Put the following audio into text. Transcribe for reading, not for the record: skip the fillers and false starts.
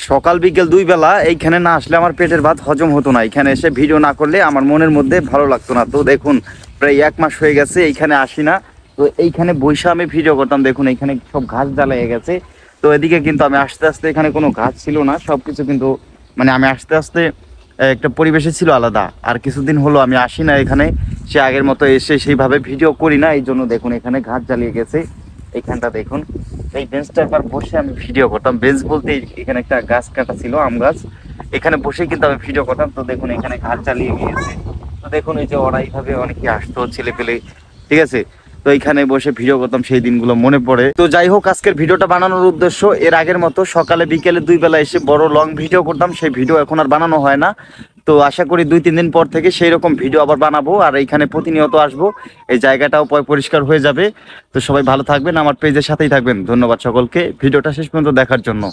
সকাল বিকেল দুই বেলা এইখানে না আসলে আমার পেটের ভাত হজম হতো না। এখানে এসে ভিডিও না করলে আমার মনের মধ্যে ভালো লাগতো না। তো দেখুন প্রায় 1 মাস হয়ে গেছে এইখানে আসি না। তো এইখানে বৈশা আমি ভিডিও করতাম, দেখুন এইখানে সব ঘাস জ্বালিয়ে গেছে। তো এদিকে কিন্তু আমি আস্তে আস্তে, এখানে কোনো ঘাস ছিল না, সব কিছু কিন্তু মানে আমি আস্তে আস্তে একটা পরিবেশে ছিল আলাদা। আর কিছুদিন হলো আমি আসি না এখানে, সে আগের মতো এসে সেইভাবে ভিডিও করি না। এই জন্য দেখুন এখানে ঘাস জ্বালিয়ে গেছে। এইখানটা দেখুন, এই বেঞ্চটার পর বসে আমি ভিডিও করতাম। বেঞ্চ বলতে এখানে একটা গাছ কাটা ছিল, আম গাছ, এখানে বসে কিন্তু আমি ভিডিও করতাম। তো দেখুন এখানে ঘাস জ্বালিয়ে গিয়েছে। তো দেখুন এই যে ওরা এইভাবে অনেকে আসতো, ছেলে পেলে, ঠিক আছে। তো এইখানে বসে ভিডিও করতাম, সেই দিনগুলো মনে পড়ে। তো যাই হোক, আজকের ভিডিওটা বানানোর উদ্দেশ্য, এর আগের মতো সকালে বিকেলে দুই বেলা এসে বড় লং ভিডিও করতাম, সেই ভিডিও এখন আর বানানো হয় না। তো আশা করি 2-3 দিন পর থেকে সেই রকম ভিডিও আবার বানাবো, আর এইখানে প্রতিনিয়ত আসবো। এই জায়গাটাও পরিষ্কার হয়ে যাবে। তো সবাই ভালো থাকবেন, আমার পেজের সাথেই থাকবেন। ধন্যবাদ সকলকে ভিডিওটা শেষ পর্যন্ত দেখার জন্য।